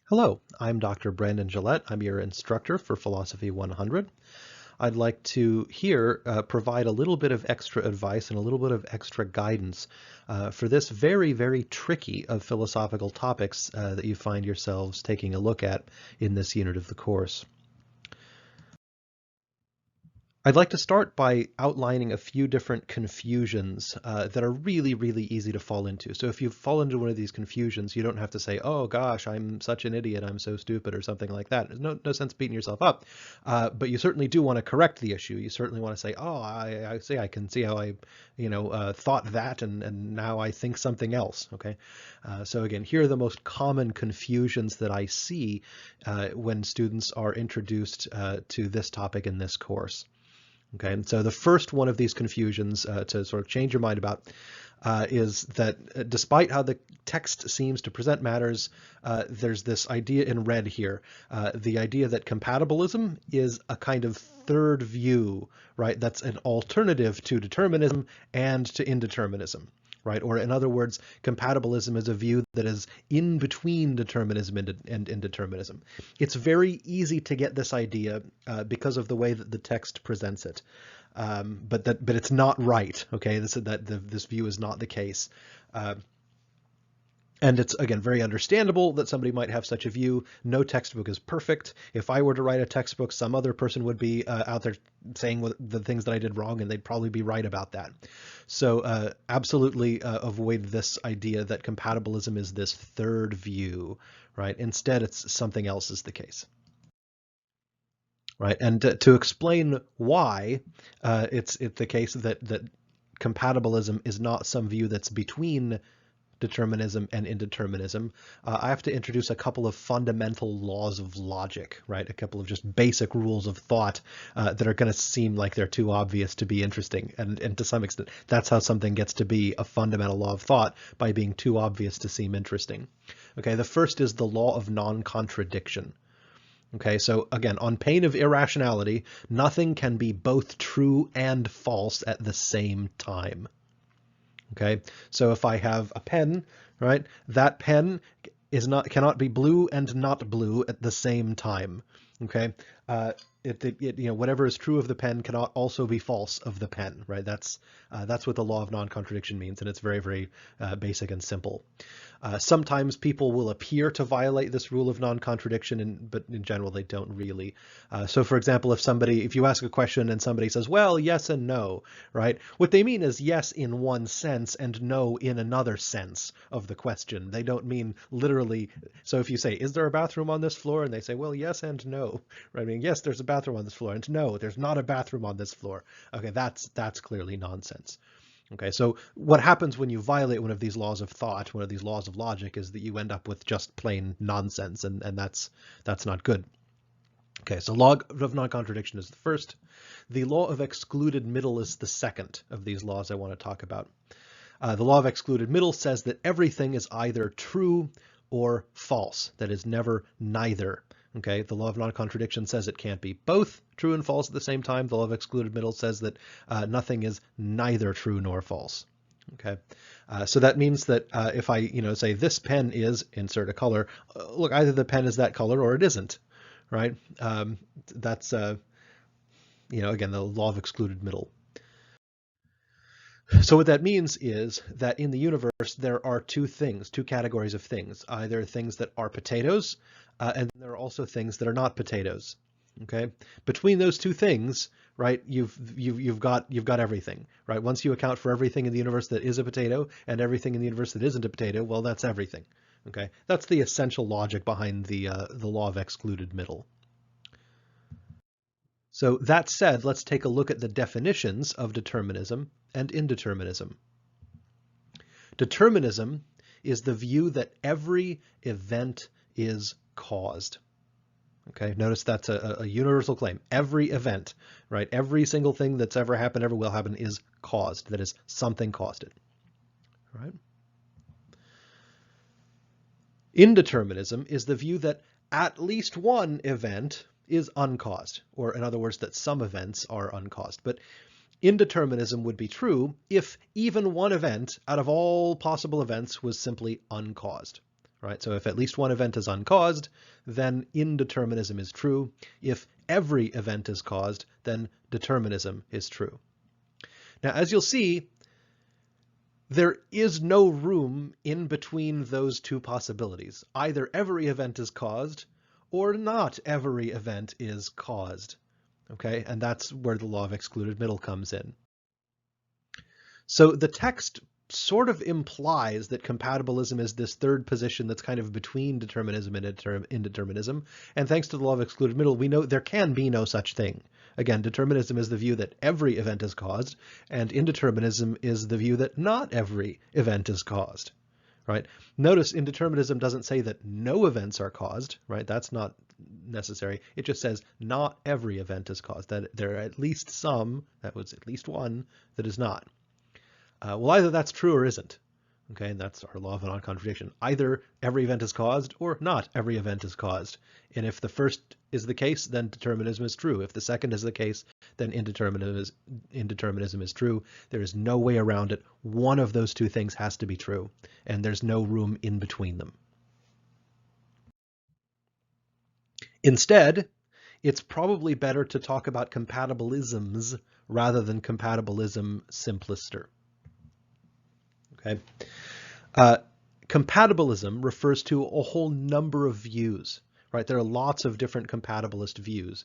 Hello, I'm Dr. Brandon Gillette. I'm your instructor for Philosophy 100. I'd like to here provide a little bit of extra advice and a little bit of extra guidance for this very, very tricky of philosophical topics that you find yourselves taking a look at in this unit of the course. I'd like to start by outlining a few different confusions that are really, really easy to fall into. So if you fall into one of these confusions, you don't have to say, oh gosh, I'm such an idiot, I'm so stupid, or something like that. There's no sense beating yourself up. But you certainly do want to correct the issue. You certainly want to say, oh, I see, I can see how I, thought that, and now I think something else, okay? So again, here are the most common confusions that I see when students are introduced to this topic in this course. Okay, and so the first one of these confusions to sort of change your mind about is that despite how the text seems to present matters, there's this idea in red here, the idea that compatibilism is a kind of third view, right? That's an alternative to determinism and to indeterminism. Right? Or in other words, compatibilism is a view that is in between determinism and indeterminism. It's very easy to get this idea because of the way that the text presents it, but it's not right. Okay, this view is not the case. And it's, again, very understandable that somebody might have such a view. No textbook is perfect. If I were to write a textbook, some other person would be out there saying the things that I did wrong, and they'd probably be right about that. So absolutely avoid this idea that compatibilism is this third view, right? Instead, it's something else is the case. Right, and to explain why it's the case that compatibilism is not some view that's between determinism and indeterminism, I have to introduce a couple of fundamental laws of logic, right? A couple of just basic rules of thought that are going to seem like they're too obvious to be interesting. And to some extent, that's how something gets to be a fundamental law of thought, by being too obvious to seem interesting. Okay, the first is the law of non-contradiction. Okay, so again, on pain of irrationality, nothing can be both true and false at the same time. Okay, so if I have a pen, right, that pen cannot be blue and not blue at the same time. Okay, whatever is true of the pen cannot also be false of the pen, right? That's what the law of non-contradiction means, and it's very, very basic and simple. Sometimes people will appear to violate this rule of non-contradiction, but in general they don't really. So for example, if you ask a question and somebody says, well, yes and no, right? What they mean is yes in one sense and no in another sense of the question. They don't mean literally. So if you say, is there a bathroom on this floor? And they say, well, yes and no, right? I mean, yes, there's a bathroom on this floor, and no, there's not a bathroom on this floor. Okay, that's clearly nonsense. Okay, so what happens when you violate one of these laws of thought, one of these laws of logic, is that you end up with just plain nonsense, and that's not good. Okay, so law of non-contradiction is the first. The law of excluded middle is the second of these laws I want to talk about. The law of excluded middle says that everything is either true or false, that is never neither. Okay, the law of non-contradiction says it can't be both true and false at the same time. The law of excluded middle says that nothing is neither true nor false. Okay, so that means that if I say this pen is, insert a color, look, either the pen is that color or it isn't, right? That's again, the law of excluded middle. So what that means is that in the universe there are two categories of things, either things that are potatoes, and there are also things that are not potatoes. Okay, between those two things, right, you've got everything, right? Once you account for everything in the universe that is a potato and everything in the universe that isn't a potato, well, that's everything. Okay, that's the essential logic behind the law of excluded middle. So that said, let's take a look at the definitions of determinism and indeterminism. Determinism is the view that every event is caused. Okay, notice that's a universal claim. Every event, right? Every single thing that's ever happened, ever will happen is caused. That is, something caused it. Right? Indeterminism is the view that at least one event is uncaused, or in other words, that some events are uncaused. But indeterminism would be true if even one event out of all possible events was simply uncaused. right? So if at least one event is uncaused, then indeterminism is true. If every event is caused, then determinism is true. Now, as you'll see, there is no room in between those two possibilities. Either every event is caused or not every event is caused. Okay, and that's where the law of excluded middle comes in. So the text sort of implies that compatibilism is this third position that's kind of between determinism and indeterminism. And thanks to the law of excluded middle, we know there can be no such thing. Again, determinism is the view that every event is caused, and indeterminism is the view that not every event is caused. Right? Notice indeterminism doesn't say that no events are caused, right? That's not necessary. It just says not every event is caused, that there are at least some, that was at least one, that is not. Well, either that's true or isn't. Okay, and that's our law of non-contradiction. Either every event is caused or not every event is caused. And if the first is the case, then determinism is true. If the second is the case, then indeterminism is true. There is no way around it. One of those two things has to be true, and there's no room in between them. Instead, it's probably better to talk about compatibilisms rather than compatibilism simplister. Okay. Compatibilism refers to a whole number of views, right? There are lots of different compatibilist views,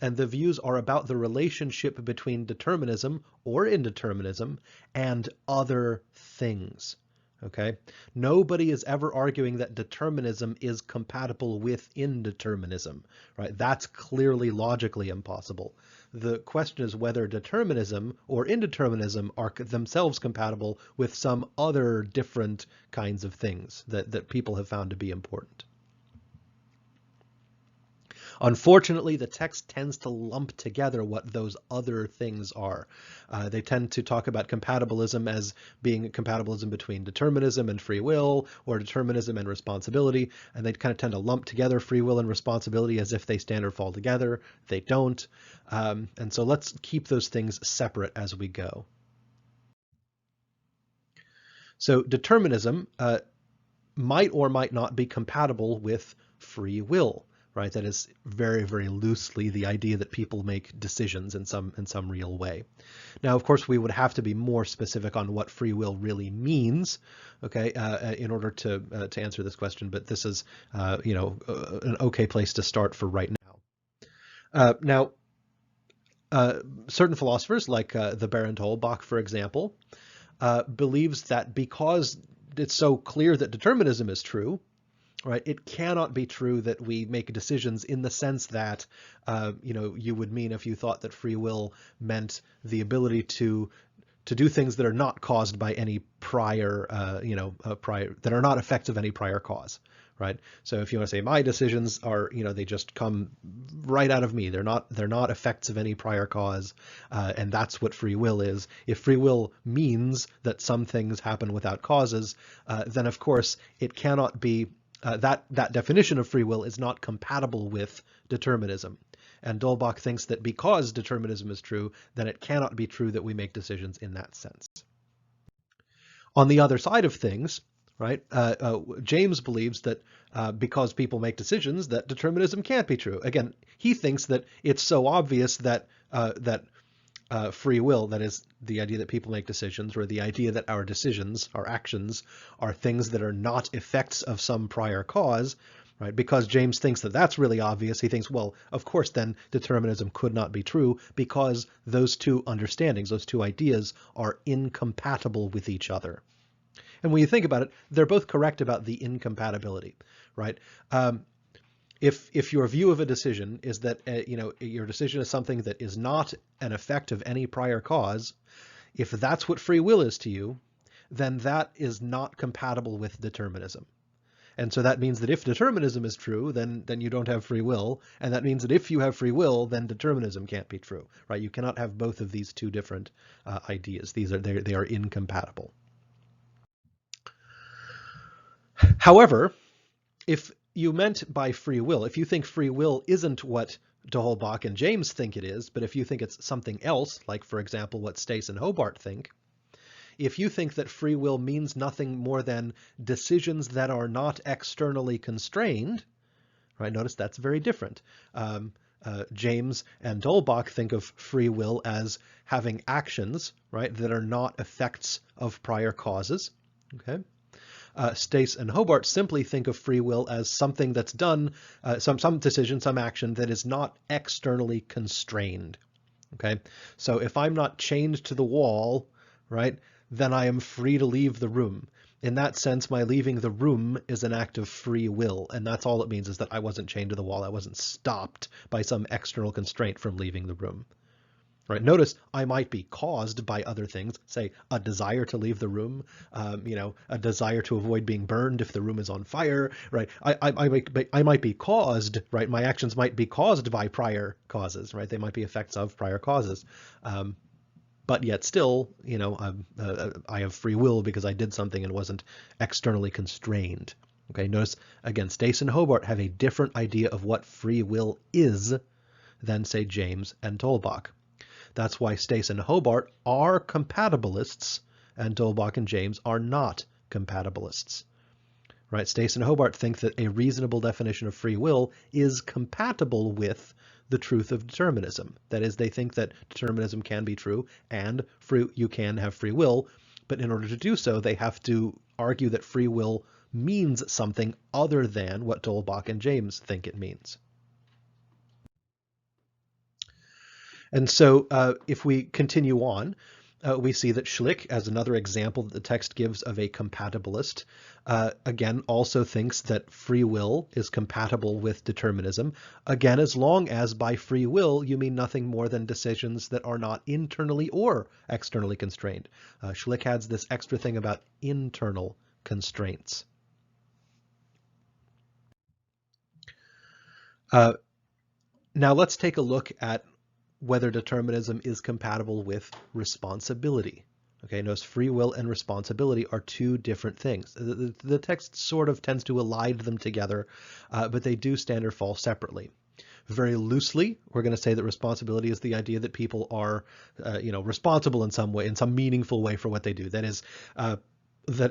and the views are about the relationship between determinism or indeterminism and other things. Okay. Nobody is ever arguing that determinism is compatible with indeterminism, right? That's clearly logically impossible. The question is whether determinism or indeterminism are themselves compatible with some other different kinds of things that people have found to be important. Unfortunately, the text tends to lump together what those other things are. They tend to talk about compatibilism as being compatibilism between determinism and free will, or determinism and responsibility, and they kind of tend to lump together free will and responsibility as if they stand or fall together. They don't. And so let's keep those things separate as we go. So determinism might or might not be compatible with free will. Right, that is very, very loosely the idea that people make decisions in some real way. Now, of course, we would have to be more specific on what free will really means, okay, in order to answer this question. But this is, an okay place to start for right now. Certain philosophers, like the Baron Tolbach, for example, believes that because it's so clear that determinism is true, right, it cannot be true that we make decisions in the sense that, you would mean if you thought that free will meant the ability to do things that are not caused by any prior, that are not effects of any prior cause, right? So if you want to say my decisions are, they just come right out of me. They're not effects of any prior cause, and that's what free will is. If free will means that some things happen without causes, then of course it cannot be. That definition of free will is not compatible with determinism. And Dolbach thinks that because determinism is true, then it cannot be true that we make decisions in that sense. On the other side of things, right, James believes that because people make decisions, that determinism can't be true. Again, he thinks that it's so obvious that free will, that is the idea that people make decisions, or the idea that our decisions, our actions, are things that are not effects of some prior cause, right? Because James thinks that that's really obvious, he thinks, well, of course, then determinism could not be true because those two understandings, those two ideas, are incompatible with each other. And when you think about it, they're both correct about the incompatibility, right? If your view of a decision is that your decision is something that is not an effect of any prior cause, if that's what free will is to you, then that is not compatible with determinism. And so that means that if determinism is true, then you don't have free will, and that means that if you have free will, then determinism can't be true, right? You cannot have both of these two different ideas. They are incompatible. However, if you meant by free will, if you think free will isn't what D'Holbach and James think it is, but if you think it's something else, like, for example, what Stace and Hobart think, if you think that free will means nothing more than decisions that are not externally constrained, right? Notice that's very different. James and Dolbach think of free will as having actions, right, that are not effects of prior causes. Okay. Stace and Hobart simply think of free will as something that's done, some decision, some action that is not externally constrained. Okay, so if I'm not chained to the wall, right, then I am free to leave the room. In that sense, my leaving the room is an act of free will, and that's all it means, is that I wasn't chained to the wall. I wasn't stopped by some external constraint from leaving the room. Right. Notice I might be caused by other things, say a desire to leave the room, a desire to avoid being burned if the room is on fire, right? I might be caused, right? My actions might be caused by prior causes, right? They might be effects of prior causes. But yet still, I have free will because I did something and wasn't externally constrained. Okay, notice again, Stace and Hobart have a different idea of what free will is than, say, James and Dolbach. That's why Stace and Hobart are compatibilists and Dolbach and James are not compatibilists. Right? Stace and Hobart think that a reasonable definition of free will is compatible with the truth of determinism. That is, they think that determinism can be true and you can have free will, but in order to do so, they have to argue that free will means something other than what Dolbach and James think it means. And so if we continue on, we see that Schlick, as another example that the text gives of a compatibilist, again, also thinks that free will is compatible with determinism. Again, as long as by free will you mean nothing more than decisions that are not internally or externally constrained. Schlick adds this extra thing about internal constraints. Now let's take a look at whether determinism is compatible with responsibility. Okay, notice free will and responsibility are two different things. The text sort of tends to elide them together, but they do stand or fall separately. Very loosely, we're going to say that responsibility is the idea that people are, responsible in some way, in some meaningful way for what they do. That is, that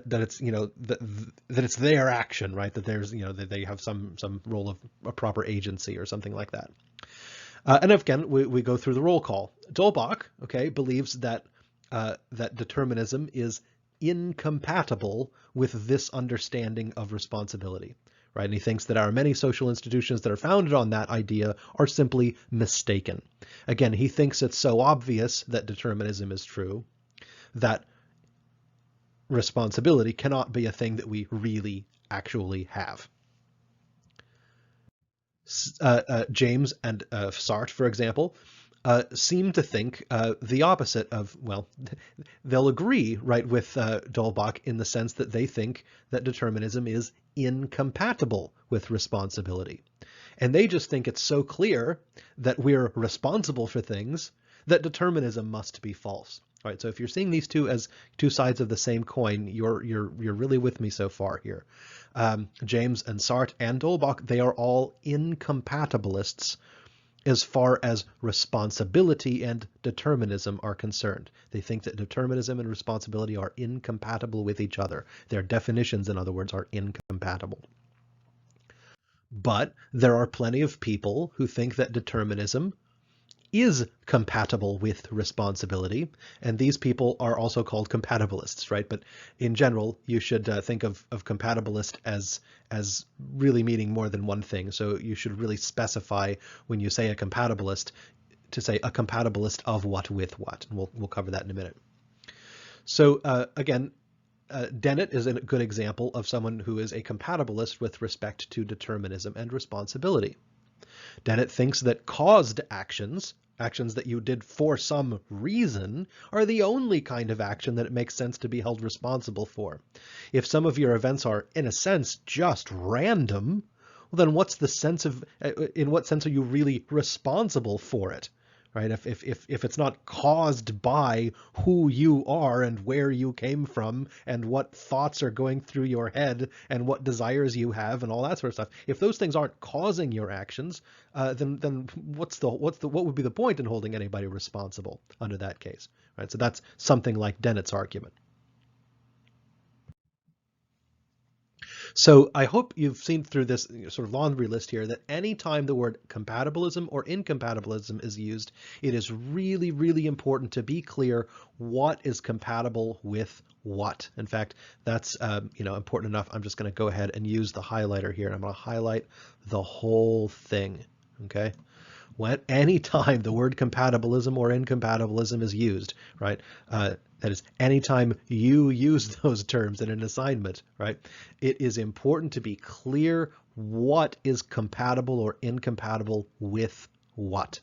it's that it's their action, right? That there's that they have some role of a proper agency or something like that. And again, we go through the roll call. Dolbach, okay, believes that that determinism is incompatible with this understanding of responsibility, right? And he thinks that our many social institutions that are founded on that idea are simply mistaken. Again, he thinks it's so obvious that determinism is true that responsibility cannot be a thing that we really actually have. James and Sartre, for example, seem to think the opposite of, well, they'll agree, right, with Dolbach in the sense that they think that determinism is incompatible with responsibility. And they just think it's so clear that we're responsible for things that determinism must be false. All right, so if you're seeing these two as two sides of the same coin, you're really with me so far here. James and Sartre and Dolbach, they are all incompatibilists as far as responsibility and determinism are concerned. They think that determinism and responsibility are incompatible with each other. Their definitions, in other words, are incompatible. But there are plenty of people who think that determinism is compatible with responsibility, and these people are also called compatibilists, right? But in general, you should think of compatibilist as really meaning more than one thing. So you should really specify when you say a compatibilist to say a compatibilist of what with what, and we'll cover that in a minute. So again, Dennett is a good example of someone who is a compatibilist with respect to determinism and responsibility. Dennett thinks that caused actions that you did for some reason, are the only kind of action that it makes sense to be held responsible for. If some of your events are, in a sense, just random, well, then what's the sense of, in what sense are you really responsible for it? Right? If it's not caused by who you are and where you came from and what thoughts are going through your head and what desires you have and all that sort of stuff, if those things aren't causing your actions, then what would be the point in holding anybody responsible under that case? Right? So that's something like Dennett's argument. So I hope you've seen through this sort of laundry list here that any time the word compatibilism or incompatibilism is used, it is really, really important to be clear what is compatible with what. In fact, that's important enough. I'm just going to go ahead and use the highlighter here. I'm going to highlight the whole thing. Okay. Any time the word compatibilism or incompatibilism is used, right? That is, anytime you use those terms in an assignment, right? It is important to be clear what is compatible or incompatible with what.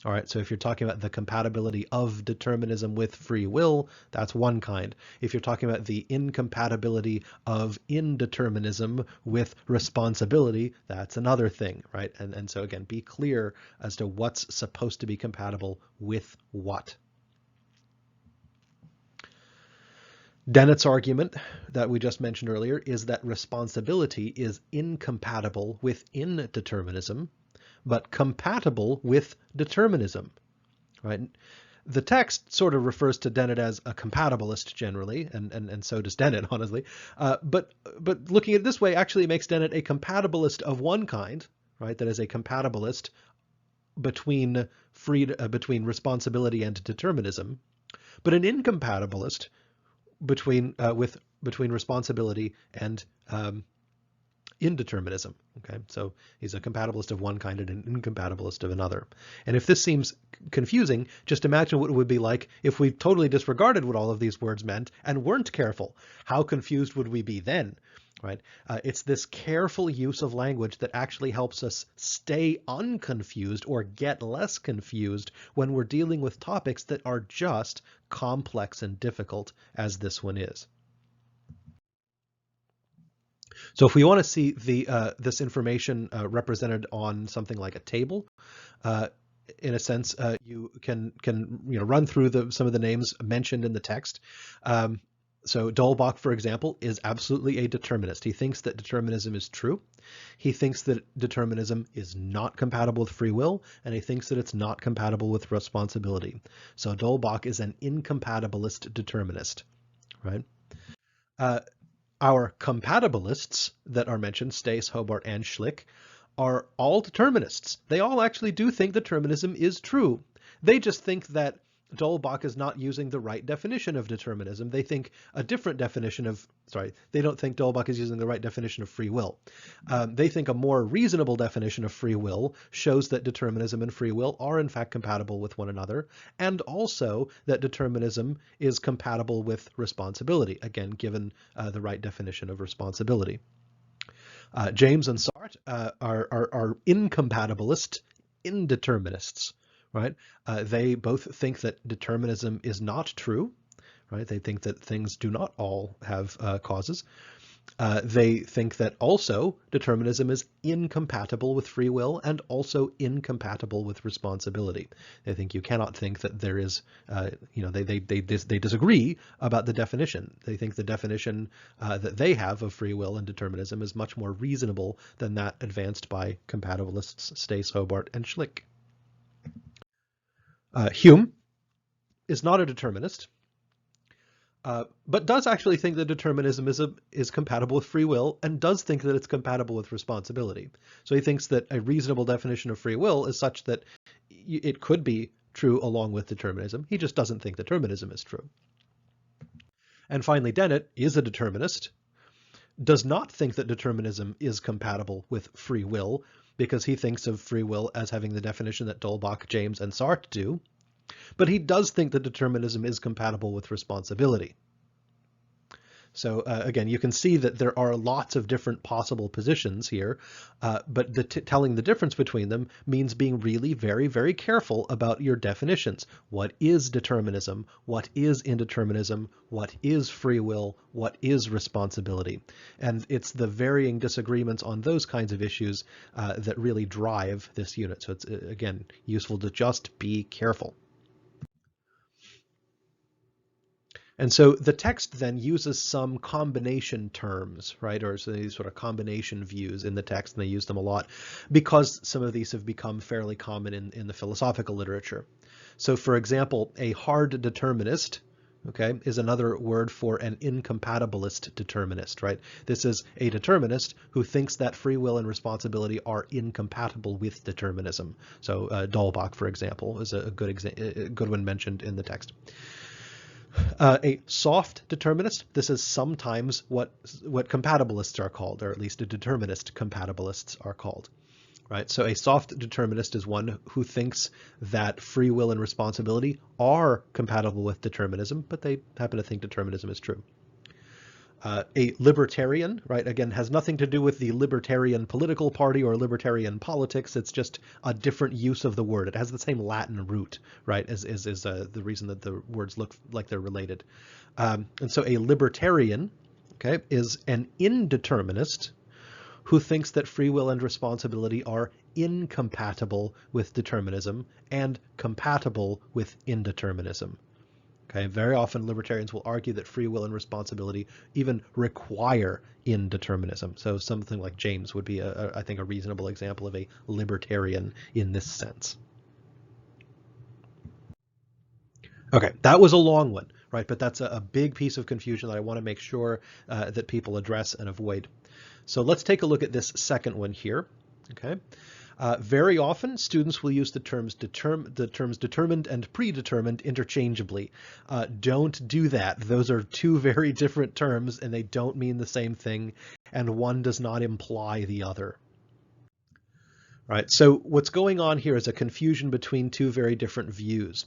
All right, so if you're talking about the compatibility of determinism with free will, that's one kind. If you're talking about the incompatibility of indeterminism with responsibility, that's another thing, right? And so again, be clear as to what's supposed to be compatible with what. Dennett's argument that we just mentioned earlier is that responsibility is incompatible with indeterminism, but compatible with determinism, right? The text sort of refers to Dennett as a compatibilist generally, and so does Dennett, honestly. But looking at it this way actually makes Dennett a compatibilist of one kind, right? That is a compatibilist between responsibility and determinism, but an incompatibilist between responsibility and indeterminism. Okay, so he's a compatibilist of one kind and an incompatibilist of another. And if this seems confusing, just imagine what it would be like if we totally disregarded what all of these words meant and weren't careful. How confused would we be then? Right? It's this careful use of language that actually helps us stay unconfused or get less confused when we're dealing with topics that are just complex and difficult, as this one is. So if we want to see this information represented on something like a table, in a sense, you can run through some of the names mentioned in the text. So Dolbach, for example, is absolutely a determinist. He thinks that determinism is true. He thinks that determinism is not compatible with free will, and he thinks that it's not compatible with responsibility. So Dolbach is an incompatibilist determinist, right? Our compatibilists that are mentioned, Stace, Hobart, and Schlick, are all determinists. They all actually do think determinism is true. They just think that Dolbach is not using the right definition of determinism. They think a different definition of, they don't think Dolbach is using the right definition of free will. They think a more reasonable definition of free will shows that determinism and free will are in fact compatible with one another, and also that determinism is compatible with responsibility, again, given the right definition of responsibility. James and Sartre are incompatibilist indeterminists. Right? They both think that determinism is not true. Right? They think that things do not all have causes. They think that also determinism is incompatible with free will and also incompatible with responsibility. They think you cannot think that there is, they disagree about the definition. They think the definition that they have of free will and determinism is much more reasonable than that advanced by compatibilists Stace, Hobart, and Schlick. Hume is not a determinist, but does actually think that determinism is compatible with free will and does think that it's compatible with responsibility. So he thinks that a reasonable definition of free will is such that it could be true along with determinism. He just doesn't think determinism is true. And finally, Dennett is a determinist, does not think that determinism is compatible with free will, because he thinks of free will as having the definition that Dolbach, James, and Sartre do, but he does think that determinism is compatible with responsibility. So again, you can see that there are lots of different possible positions here, but telling the difference between them means being really very, very careful about your definitions. What is determinism? What is indeterminism? What is free will? What is responsibility? And it's the varying disagreements on those kinds of issues that really drive this unit. So it's, again, useful to just be careful. And so the text then uses some combination terms, right? Or so these sort of combination views in the text, and they use them a lot because some of these have become fairly common in the philosophical literature. So for example, a hard determinist, okay, is another word for an incompatibilist determinist, right? This is a determinist who thinks that free will and responsibility are incompatible with determinism. So Dahlbach, for example, is a good one mentioned in the text. A soft determinist, this is sometimes what compatibilists are called, or at least a determinist compatibilists are called. Right? So a soft determinist is one who thinks that free will and responsibility are compatible with determinism, but they happen to think determinism is true. A libertarian, right, again, has nothing to do with the libertarian political party or libertarian politics. It's just a different use of the word. It has the same Latin root, right, as the reason that the words look like they're related. And so a libertarian, okay, is an indeterminist who thinks that free will and responsibility are incompatible with determinism and compatible with indeterminism. Okay, very often libertarians will argue that free will and responsibility even require indeterminism. So something like James would be, I think, a reasonable example of a libertarian in this sense. Okay, that was a long one, right? But that's a big piece of confusion that I want to make sure that people address and avoid. So let's take a look at this second one here. Okay. Very often, students will use the terms determined and predetermined interchangeably. Don't do that. Those are two very different terms, and they don't mean the same thing, and one does not imply the other. Right, so what's going on here is a confusion between two very different views.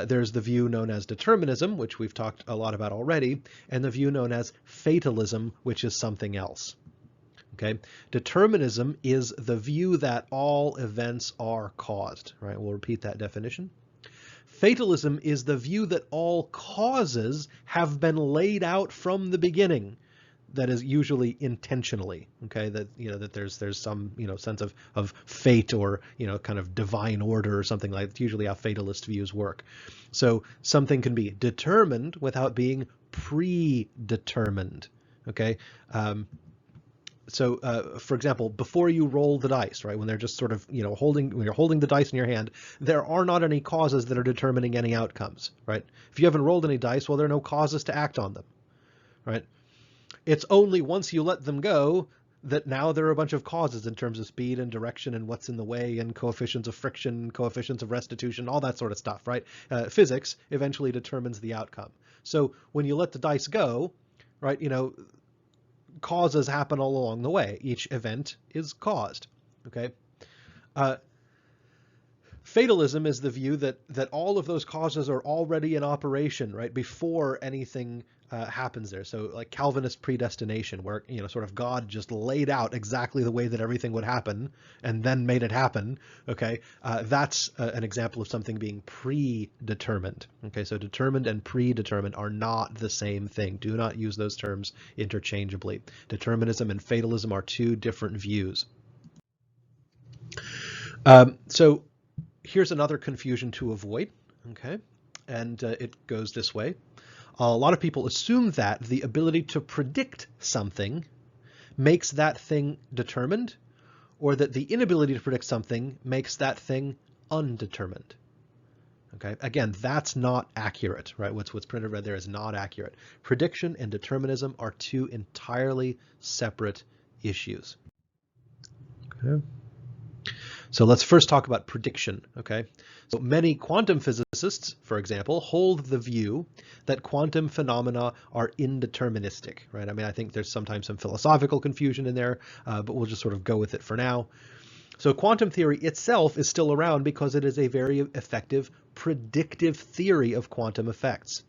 There's the view known as determinism, which we've talked a lot about already, and the view known as fatalism, which is something else. Okay, determinism is the view that all events are caused, right? We'll repeat that definition. Fatalism is the view that all causes have been laid out from the beginning. That is usually intentionally, okay, that that there's some sense of fate or kind of divine order or something like that. Usually how fatalist views work. So something can be determined without being predetermined, okay. So, for example, before you roll the dice, right, when they're just sort of, when you're holding the dice in your hand, there are not any causes that are determining any outcomes, right? If you haven't rolled any dice, well, there are no causes to act on them, right? It's only once you let them go that now there are a bunch of causes in terms of speed and direction and what's in the way and coefficients of friction, coefficients of restitution, all that sort of stuff, right? Physics eventually determines the outcome. So when you let the dice go, right, causes happen all along the way. Each event is caused, okay? Fatalism is the view that all of those causes are already in operation, right, before anything happens there. So like Calvinist predestination, where sort of God just laid out exactly the way that everything would happen and then made it happen. Okay, that's an example of something being predetermined. Okay, so determined and predetermined are not the same thing. Do not use those terms interchangeably. Determinism and fatalism are two different views. So here's another confusion to avoid. Okay, and it goes this way. A lot of people assume that the ability to predict something makes that thing determined, or that the inability to predict something makes that thing undetermined. Okay, again, that's not accurate, right? What's printed right there is not accurate. Prediction and determinism are two entirely separate issues. Okay. So let's first talk about prediction, okay? So many quantum physicists, for example, hold the view that quantum phenomena are indeterministic, right? I mean, I think there's sometimes some philosophical confusion in there, but we'll just sort of go with it for now. So quantum theory itself is still around because it is a very effective predictive theory of quantum effects,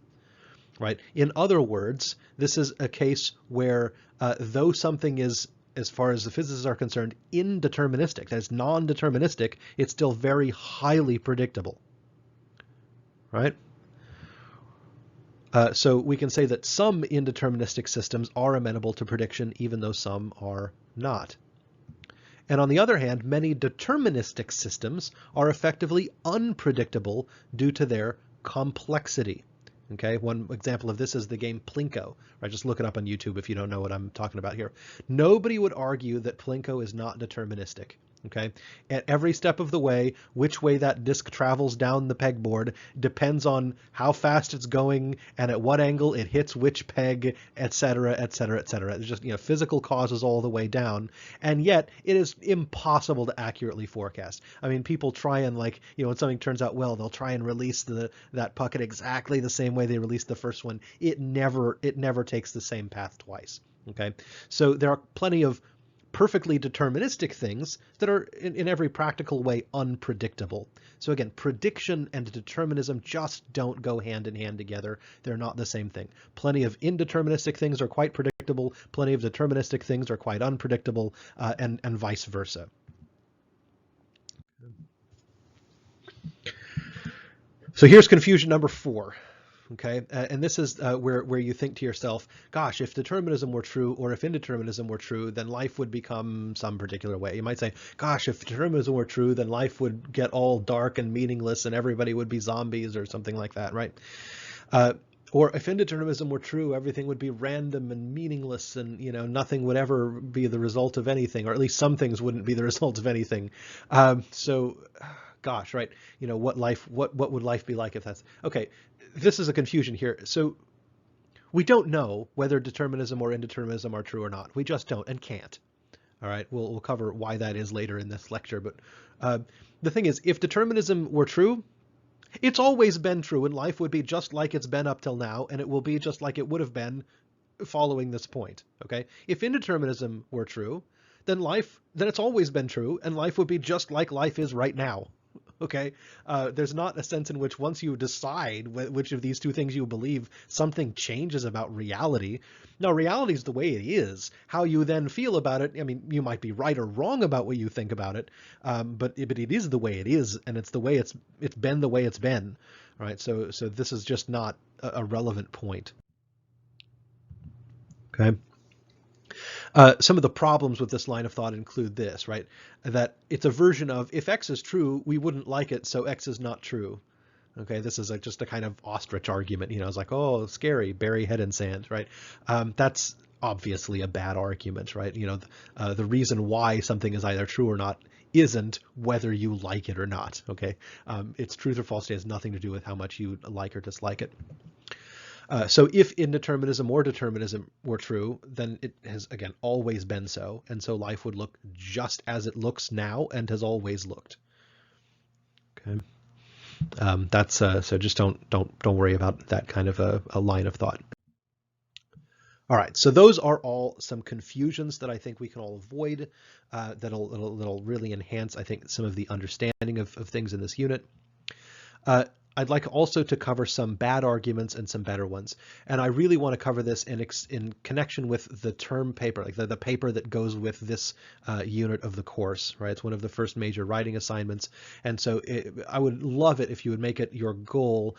right? In other words, this is a case where though something is, as far as the physicists are concerned, indeterministic, that is non-deterministic, it's still very highly predictable, right? So we can say that some indeterministic systems are amenable to prediction, even though some are not. And on the other hand, many deterministic systems are effectively unpredictable due to their complexity. Okay, one example of this is the game Plinko. Right, just look it up on YouTube if you don't know what I'm talking about here. Nobody would argue that Plinko is not deterministic. Okay, at every step of the way, which way that disc travels down the pegboard depends on how fast it's going and at what angle it hits which peg, etc., etc., etc. It's just, physical causes all the way down, and yet it is impossible to accurately forecast. I mean, people try and, like, when something turns out well, they'll try and release that puck at exactly the same way they released the first one. It never takes the same path twice. Okay, so there are plenty of perfectly deterministic things that are in every practical way unpredictable. So again, prediction and determinism just don't go hand in hand together. They're not the same thing. Plenty of indeterministic things are quite predictable. Plenty of deterministic things are quite unpredictable, and vice versa. So here's confusion number 4. Okay, and this is where you think to yourself, gosh, if determinism were true, or if indeterminism were true, then life would become some particular way. You might say, gosh, if determinism were true, then life would get all dark and meaningless and everybody would be zombies or something like that, right? Or if indeterminism were true, everything would be random and meaningless, and nothing would ever be the result of anything, or at least some things wouldn't be the result of anything. Gosh, right? What would life be like if that's okay? This is a confusion here. So we don't know whether determinism or indeterminism are true or not. We just don't and can't. All right, we'll cover why that is later in this lecture. But the thing is, if determinism were true, it's always been true, and life would be just like it's been up till now, and it will be just like it would have been following this point. Okay, if indeterminism were true, then it's always been true, and life would be just like life is right now. Okay, there's not a sense in which once you decide which of these two things you believe, something changes about reality. Now, reality is the way it is. How you then feel about it, I mean, you might be right or wrong about what you think about it, but it is the way it is, and it's the way it's been the way it's been. All right, so this is just not a relevant point. Okay. Some of the problems with this line of thought include this, right? That it's a version of, if X is true, we wouldn't like it, so X is not true. Okay, this is just a kind of ostrich argument. It's like, oh, scary, bury head in sand, right? That's obviously a bad argument, right? The reason why something is either true or not isn't whether you like it or not, okay? Its truth or falsity has nothing to do with how much you like or dislike it. So if indeterminism or determinism were true, then it has, again, always been so. And so life would look just as it looks now and has always looked. Okay. That's so just don't worry about that kind of a line of thought. All right, so those are all some confusions that I think we can all avoid, that'll really enhance, I think, some of the understanding of things in this unit. I'd like also to cover some bad arguments and some better ones. And I really want to cover this in connection with the term paper, like the paper that goes with this unit of the course, right? It's one of the first major writing assignments. And so I would love it if you would make it your goal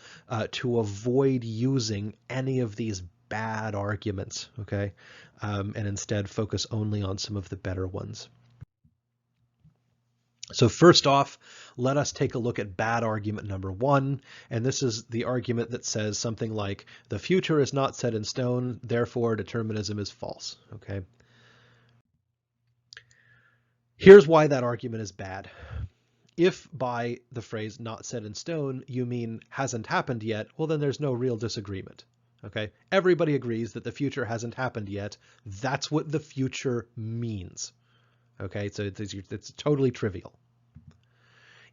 to avoid using any of these bad arguments, okay? And instead focus only on some of the better ones. So first off, let us take a look at bad argument number 1. And this is the argument that says something like, the future is not set in stone, therefore determinism is false. Okay. Here's why that argument is bad. If by the phrase not set in stone, you mean hasn't happened yet, well, then there's no real disagreement. Okay. Everybody agrees that the future hasn't happened yet. That's what the future means. Okay, so it's totally trivial.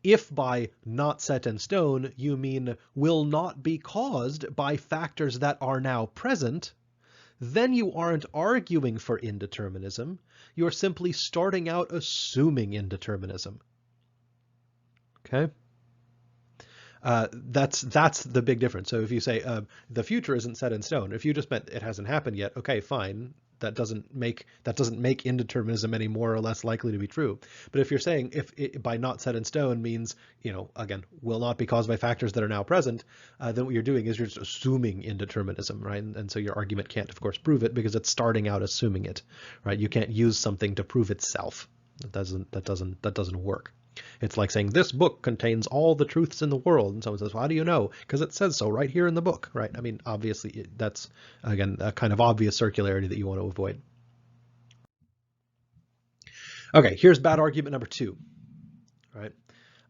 If by not set in stone you mean will not be caused by factors that are now present, then you aren't arguing for indeterminism. You're simply starting out assuming indeterminism. Okay? That's the big difference. So if you say the future isn't set in stone, if you just meant it hasn't happened yet, okay, fine. That doesn't make indeterminism any more or less likely to be true. But if you're saying if it, by not set in stone means, again, will not be caused by factors that are now present, then what you're doing is you're just assuming indeterminism, right? And so your argument can't, of course, prove it because it's starting out assuming it, right? You can't use something to prove itself. That doesn't work. It's like saying this book contains all the truths in the world, and someone says, well, how do you know? Because it says so right here in the book, right? I mean, obviously, that's, again, a kind of obvious circularity that you want to avoid. Okay, here's bad argument number 2, right?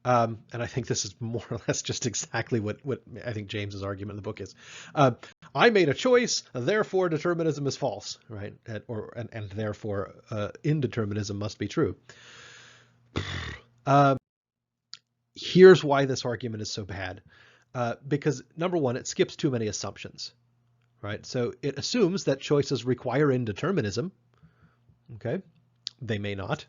And I think this is more or less just exactly what I think James's argument in the book is. I made a choice, therefore determinism is false, right? And therefore indeterminism must be true. Here's why this argument is so bad. Because number one, it skips too many assumptions, right? So it assumes that choices require indeterminism. Okay, they may not.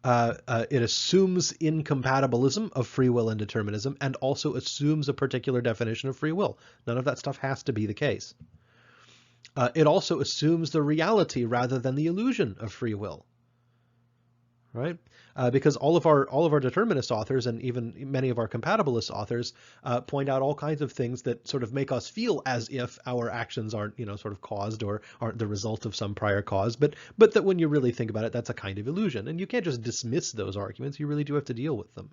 It assumes incompatibilism of free will and determinism, and also assumes a particular definition of free will. None of that stuff has to be the case. It also assumes the reality rather than the illusion of free will, right? Because all of our determinist authors and even many of our compatibilist authors point out all kinds of things that sort of make us feel as if our actions aren't, sort of caused or aren't the result of some prior cause, but that when you really think about it, that's a kind of illusion. And you can't just dismiss those arguments. You really do have to deal with them.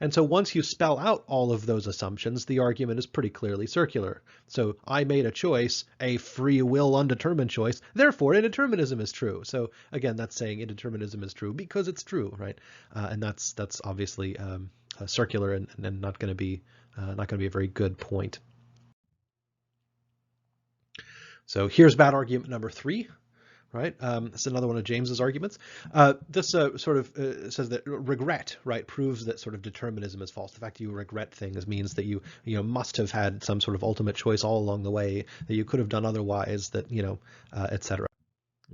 And so once you spell out all of those assumptions, the argument is pretty clearly circular. So I made a choice, a free will undetermined choice, therefore indeterminism is true. So again, that's saying indeterminism is true because it's true, right? And that's obviously circular and not going to be a very good point. So here's bad argument number 3. Right, that's another one of James's arguments. This sort of says that regret, right, proves that sort of determinism is false. The fact that you regret things means that you must have had some sort of ultimate choice all along the way that you could have done otherwise. That etc.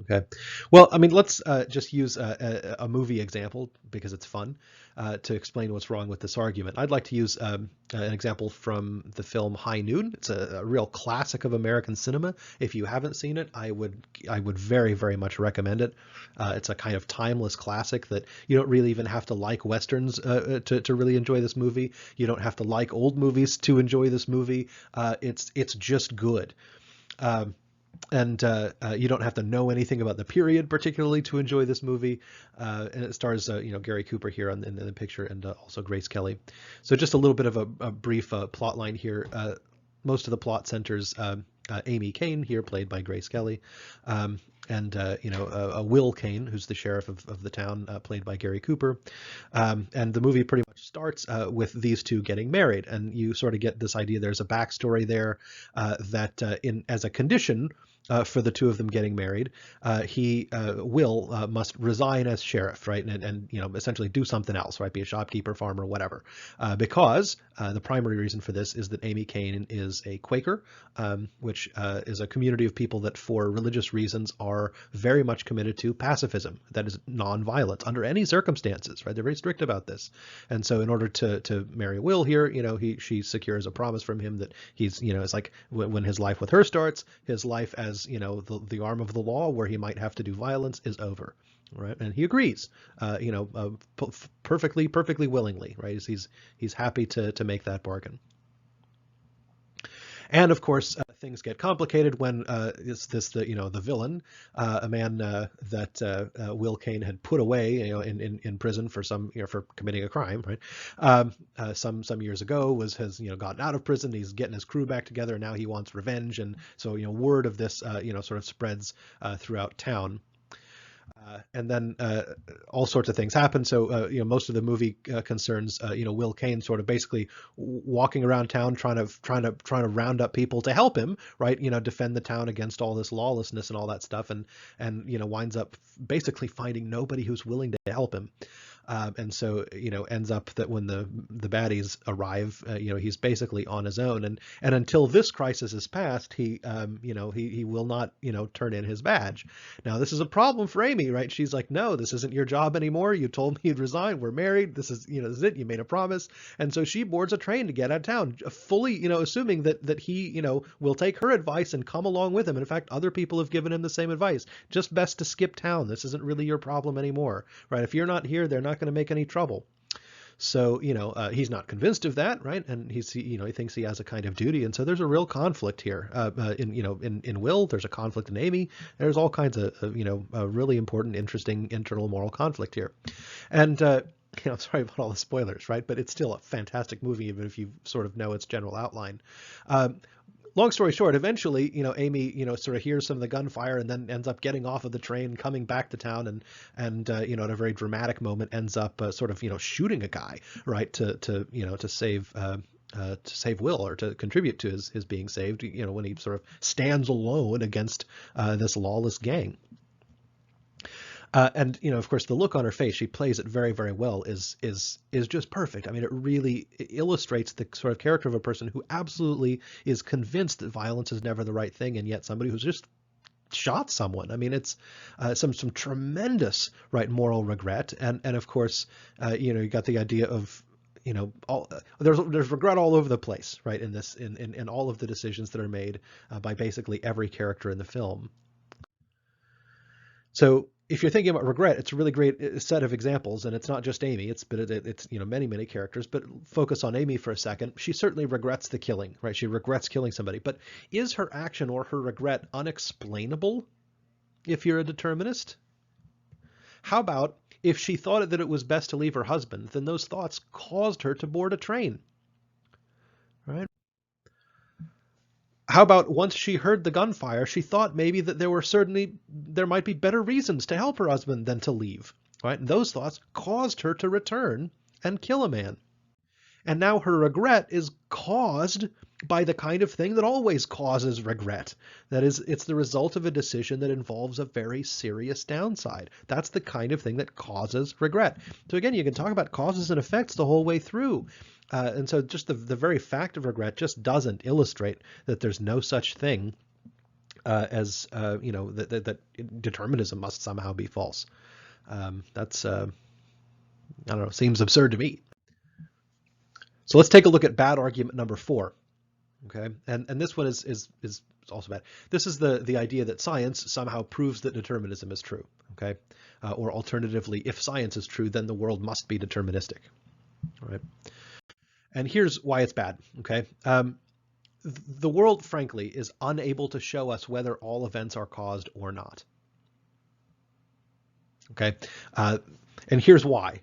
Okay, well, I mean, let's just use a movie example because it's fun to explain what's wrong with this argument. I'd like to use an example from the film High Noon. It's a real classic of American cinema. If you haven't seen it, I would very, very much recommend it. It's a kind of timeless classic that you don't really even have to like Westerns to really enjoy this movie. You don't have to like old movies to enjoy this movie. It's just good. And you don't have to know anything about the period particularly to enjoy this movie. And it stars, Gary Cooper here in the picture, and also Grace Kelly. So just a little bit of a brief plot line here. Most of the plot centers Amy Kane here, played by Grace Kelly, and Will Kane, who's the sheriff of the town, played by Gary Cooper. And the movie pretty much starts with these two getting married, and you sort of get this idea. There's a backstory there that as a condition for the two of them getting married, Will must resign as sheriff, right, and essentially do something else, right, be a shopkeeper, farmer, whatever, because the primary reason for this is that Amy Kane is a Quaker, which is a community of people that, for religious reasons, are very much committed to pacifism, that is, nonviolence under any circumstances, right? They're very strict about this, and so in order to marry Will here, she secures a promise from him that he's, it's like when his life with her starts, his life as the arm of the law where he might have to do violence is over, right? And he agrees, perfectly willingly, right? He's happy to make that bargain. And of course, things get complicated when the villain, a man that Will Kane had put away, in prison for for committing a crime, right? Some years ago has gotten out of prison. He's getting his crew back together. And now he wants revenge, and so word of this sort of spreads throughout town. And then all sorts of things happen. So most of the movie concerns Will Kane sort of basically walking around town trying to round up people to help him, right? Defend the town against all this lawlessness and all that stuff, and winds up basically finding nobody who's willing to help him. And so ends up that when the baddies arrive, he's basically on his own, and until this crisis is past, he will not turn in his badge. Now this is a problem for Amy, right? She's like, no, this isn't your job anymore. You told me you'd resign. We're married. This is this is it. You made a promise, and so she boards a train to get out of town, fully assuming that he will take her advice and come along with him. And in fact, other people have given him the same advice. Just best to skip town. This isn't really your problem anymore, right? If you're not here, they're not going to make any trouble. So he's not convinced of that, right? And he thinks he has a kind of duty, and so there's a real conflict here. In Will, there's a conflict in Amy. There's all kinds of a really important, interesting internal moral conflict here, and sorry about all the spoilers, right? But it's still a fantastic movie, even if you sort of know its general outline. Um, Long story short, eventually, Amy, sort of hears some of the gunfire and then ends up getting off of the train, coming back to town, and at a very dramatic moment, ends up sort of, shooting a guy, right, to save Will, or to contribute to his being saved, when he sort of stands alone against this lawless gang. And of course, the look on her face, she plays it very, very well, is just perfect. I mean, it really illustrates the sort of character of a person who absolutely is convinced that violence is never the right thing, and yet somebody who's just shot someone. I mean, it's some tremendous, right, moral regret, and of course, you got the idea of, there's regret all over the place, right, in all of the decisions that are made by basically every character in the film. So if you're thinking about regret, it's a really great set of examples, and it's not just Amy. It's many, many characters. But focus on Amy for a second. She certainly regrets the killing, right? She regrets killing somebody. But is her action or her regret unexplainable if you're a determinist? How about if she thought that it was best to leave her husband, then those thoughts caused her to board a train, right? How about once she heard the gunfire, she thought maybe that there might be better reasons to help her husband than to leave, right? And those thoughts caused her to return and kill a man. And now her regret is caused by the kind of thing that always causes regret. That is, it's the result of a decision that involves a very serious downside. That's the kind of thing that causes regret. So again, you can talk about causes and effects the whole way through. And so just the very fact of regret just doesn't illustrate that there's no such thing as, that determinism must somehow be false. That's, I don't know, seems absurd to me. So let's take a look at bad argument number 4. Okay, and this one is also bad. This is the idea that science somehow proves that determinism is true. Okay, or alternatively, if science is true, then the world must be deterministic. All right, and here's why it's bad. Okay, the world, frankly, is unable to show us whether all events are caused or not. Okay, and here's why.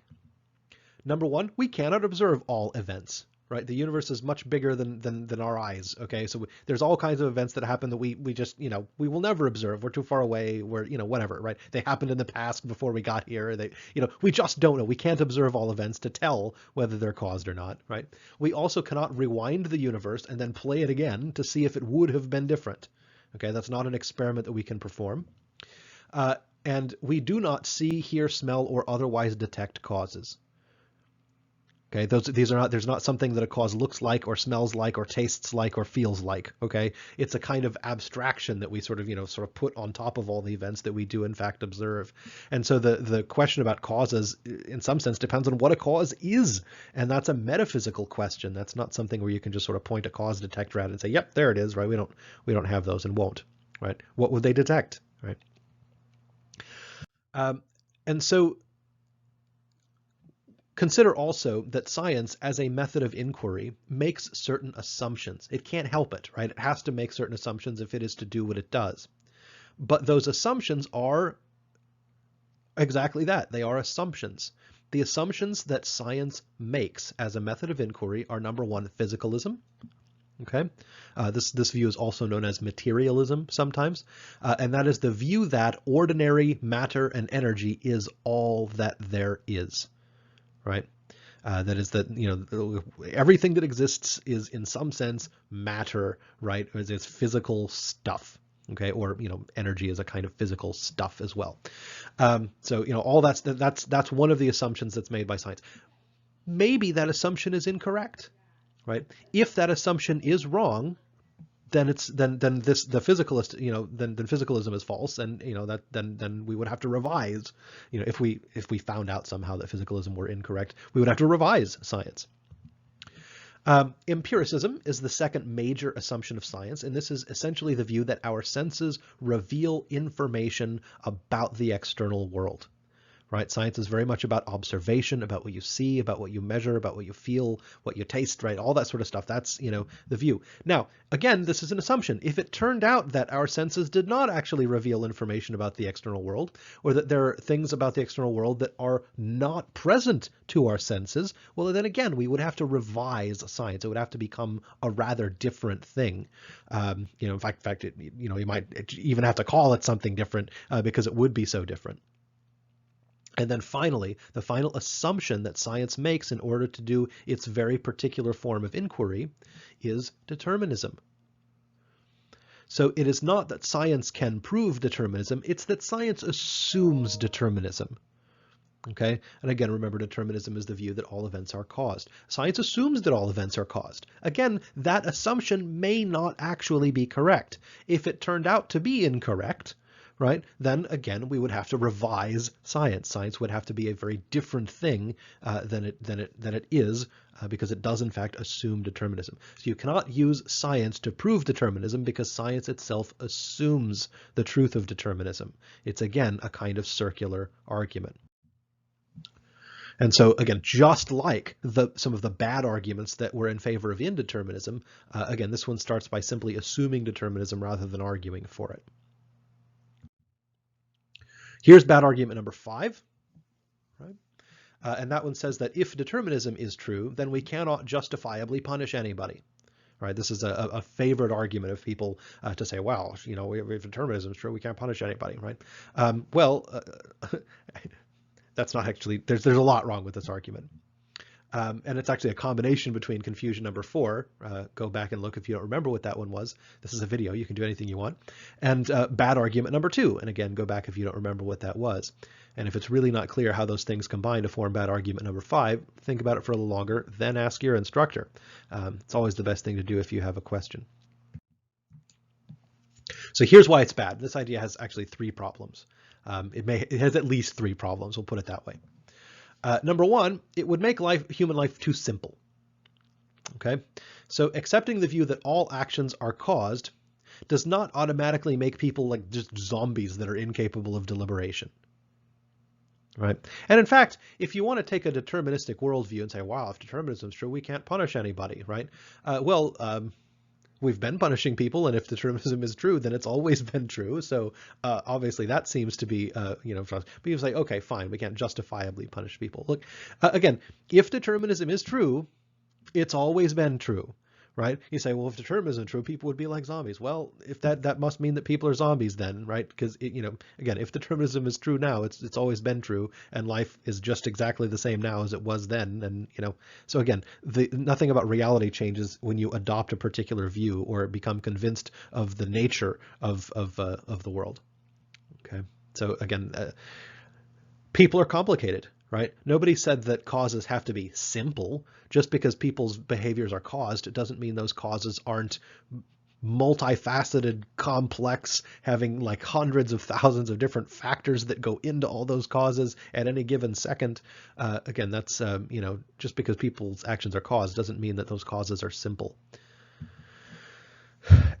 Number one, we cannot observe all events, right? The universe is much bigger than our eyes, okay? So there's all kinds of events that happen that we just, we will never observe. We're too far away. We're, whatever, right? They happened in the past before we got here. They, we just don't know. We can't observe all events to tell whether they're caused or not, right? We also cannot rewind the universe and then play it again to see if it would have been different, okay? That's not an experiment that we can perform. And we do not see, hear, smell, or otherwise detect causes. Okay, there's not something that a cause looks like or smells like or tastes like or feels like. Okay, it's a kind of abstraction that we sort of put on top of all the events that we do in fact observe. And so the question about causes, in some sense, depends on what a cause is, and that's a metaphysical question. That's not something where you can just sort of point a cause detector at it and say, "Yep, there it is." Right? We don't have those and won't. Right? What would they detect? Right? And so consider also that science, as a method of inquiry, makes certain assumptions. It can't help it, right? It has to make certain assumptions if it is to do what it does. But those assumptions are exactly that. They are assumptions. The assumptions that science makes as a method of inquiry are, number one, physicalism. Okay, this view is also known as materialism sometimes, and that is the view that ordinary matter and energy is all that there is. Right? That is that, everything that exists is in some sense matter, right? It's physical stuff, okay? Or, energy is a kind of physical stuff as well. So, all that's one of the assumptions that's made by science. Maybe that assumption is incorrect, right? If that assumption is wrong, then the physicalist, then physicalism is false, and then we would have to revise, if we found out somehow that physicalism were incorrect, we would have to revise science. Empiricism is the second major assumption of science, and this is essentially the view that our senses reveal information about the external world, right? Science is very much about observation, about what you see, about what you measure, about what you feel, what you taste, right? All that sort of stuff. That's, the view. Now, again, this is an assumption. If it turned out that our senses did not actually reveal information about the external world, or that there are things about the external world that are not present to our senses, well, then again, we would have to revise science. It would have to become a rather different thing. In fact, you might even have to call it something different because it would be so different. And then finally, the final assumption that science makes in order to do its very particular form of inquiry is determinism. So it is not that science can prove determinism, it's that science assumes determinism. Okay, and again, remember, determinism is the view that all events are caused. Science assumes that all events are caused. Again, that assumption may not actually be correct. If it turned out to be incorrect, right, then again, we would have to revise science. Science would have to be a very different thing than it is, because it does in fact assume determinism. So you cannot use science to prove determinism because science itself assumes the truth of determinism. It's again a kind of circular argument. And so again, just like some of the bad arguments that were in favor of indeterminism, again, this one starts by simply assuming determinism rather than arguing for it. Here's bad argument number 5, right? And that one says that if determinism is true, then we cannot justifiably punish anybody. Right? This is a favorite argument of people to say, well, if determinism is true, we can't punish anybody, right? That's not actually, there's a lot wrong with this argument. And it's actually a combination between confusion number 4, go back and look if you don't remember what that one was. This is a video, you can do anything you want. And bad argument number 2, and again, go back if you don't remember what that was. And if it's really not clear how those things combine to form bad argument number 5, think about it for a little longer, then ask your instructor. It's always the best thing to do if you have a question. So here's why it's bad. This idea has actually 3 problems. It has at least 3 problems, we'll put it that way. Number 1, it would make human life too simple. Okay, so accepting the view that all actions are caused does not automatically make people like just zombies that are incapable of deliberation. Right? And in fact, if you want to take a deterministic worldview and say, wow, if determinism is true, we can't punish anybody, right? We've been punishing people, and if determinism is true, then it's always been true. So obviously that seems to be, people say, okay, fine, we can't justifiably punish people. Look, again, if determinism is true, it's always been true, right? You say, well, if determinism is true, people would be like zombies. Well, if that must mean that people are zombies then, right? Because again, if determinism is true now, it's always been true, and life is just exactly the same now as it was then. And so again, nothing about reality changes when you adopt a particular view or become convinced of the nature of the world. Okay, so again, people are complicated. Right? Nobody said that causes have to be simple. Just because people's behaviors are caused, it doesn't mean those causes aren't multifaceted, complex, having like hundreds of thousands of different factors that go into all those causes at any given second. Again, that's, just because people's actions are caused doesn't mean that those causes are simple.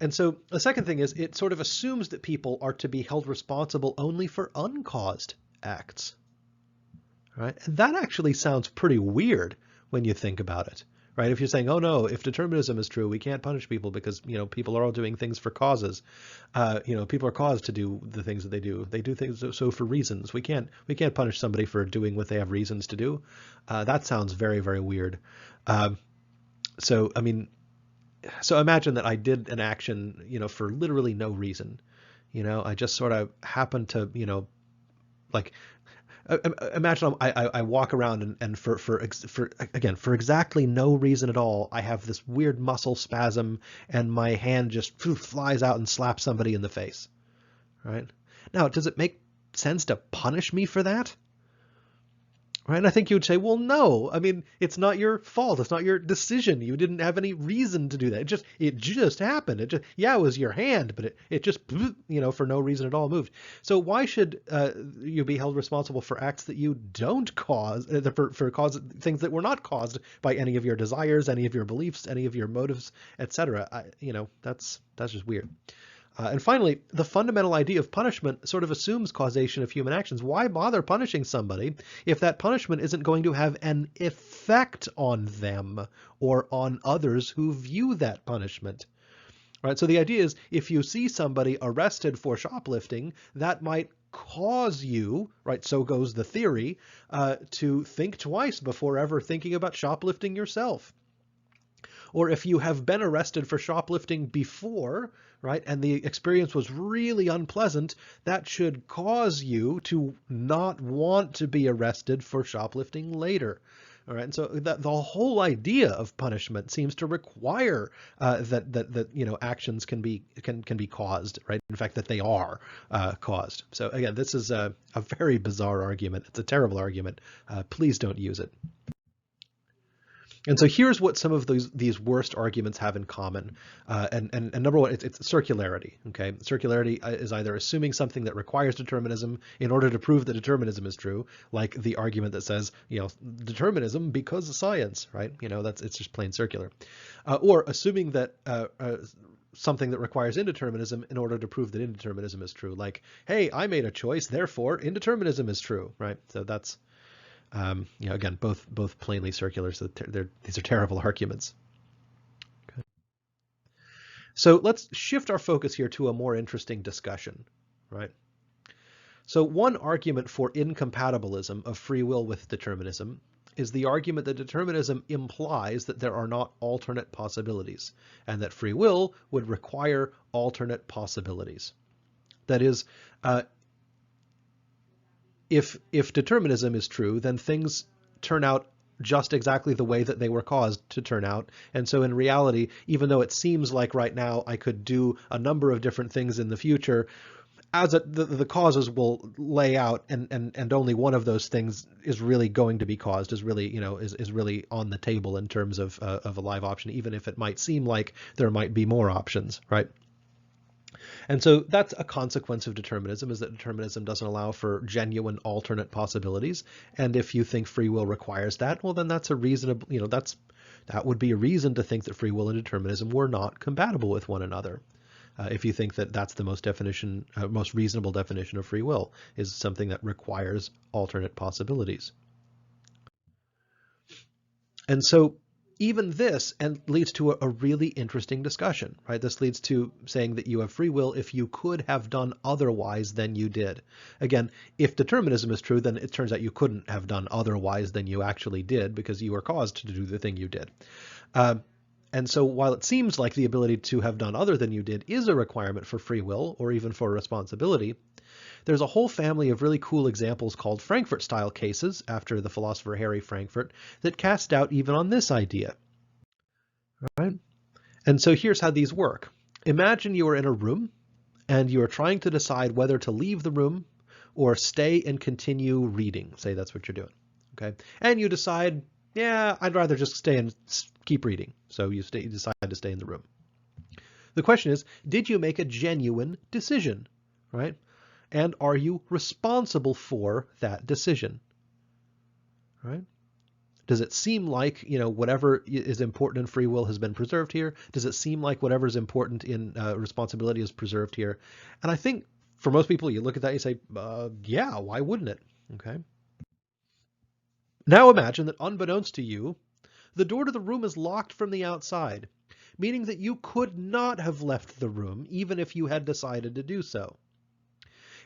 And so the second thing is it sort of assumes that people are to be held responsible only for uncaused acts. Right? And that actually sounds pretty weird when you think about it, right? If you're saying, oh no, if determinism is true, we can't punish people because, people are all doing things for causes. People are caused to do the things that they do. They do things so for reasons. We can't punish somebody for doing what they have reasons to do. That sounds very, very weird. So imagine that I did an action, for literally no reason. I just sort of happened to, imagine I walk around and for exactly no reason at all, I have this weird muscle spasm and my hand just flies out and slaps somebody in the face. Right? Now, does it make sense to punish me for that? Right? And I think you would say, well, no. I mean, it's not your fault. It's not your decision. You didn't have any reason to do that. It just happened. It was your hand, but it just, for no reason at all moved. So why should you be held responsible for acts that you don't cause, for things that were not caused by any of your desires, any of your beliefs, any of your motives, etc.? That's just weird. And finally, the fundamental idea of punishment sort of assumes causation of human actions. Why bother punishing somebody if that punishment isn't going to have an effect on them or on others who view that punishment? Right? So the idea is if you see somebody arrested for shoplifting, that might cause you, right, so goes the theory, to think twice before ever thinking about shoplifting yourself. Or if you have been arrested for shoplifting before, right, and the experience was really unpleasant, that should cause you to not want to be arrested for shoplifting later. All right, and so the whole idea of punishment seems to require that actions can be caused, right? In fact, that they are caused. So again, this is a very bizarre argument. It's a terrible argument. Please don't use it. And so here's what some of these worst arguments have in common. And number one, it's circularity. Okay, circularity is either assuming something that requires determinism in order to prove that determinism is true, like the argument that says, determinism because of science, right? It's just plain circular. Or assuming that something that requires indeterminism in order to prove that indeterminism is true, like, hey, I made a choice, therefore indeterminism is true, right? So that's again, both plainly circular, so these are terrible arguments. Okay. So let's shift our focus here to a more interesting discussion, right? So one argument for incompatibilism of free will with determinism is the argument that determinism implies that there are not alternate possibilities, and that free will would require alternate possibilities. That is, if determinism is true, then things turn out just exactly the way that they were caused to turn out. And so in reality, even though it seems like right now I could do a number of different things in the future, as the causes will lay out, and only one of those things is really going to be caused, is really is really on the table in terms of a live option, even if it might seem like there might be more options, right? And so that's a consequence of determinism, is that determinism doesn't allow for genuine alternate possibilities. And if you think free will requires that, well, then that's a reasonable, that would be a reason to think that free will and determinism were not compatible with one another. If you think that that's the most reasonable definition of free will, is something that requires alternate possibilities. And so even this leads to a really interesting discussion, right? This leads to saying that you have free will if you could have done otherwise than you did. Again, if determinism is true, then it turns out you couldn't have done otherwise than you actually did because you were caused to do the thing you did. And so while it seems like the ability to have done other than you did is a requirement for free will or even for responsibility, there's a whole family of really cool examples called Frankfurt-style cases, after the philosopher Harry Frankfurt, that cast doubt even on this idea. Right? And so here's how these work. Imagine you are in a room and you are trying to decide whether to leave the room or stay and continue reading. Say that's what you're doing. Okay? And you decide, yeah, I'd rather just stay and keep reading. So you decide to stay in the room. The question is, did you make a genuine decision? Right? And are you responsible for that decision? Right? Does it seem like, whatever is important in free will has been preserved here? Does it seem like whatever is important in responsibility is preserved here? And I think for most people, you look at that and you say, yeah, why wouldn't it? Okay. Now imagine that unbeknownst to you, the door to the room is locked from the outside, meaning that you could not have left the room even if you had decided to do so.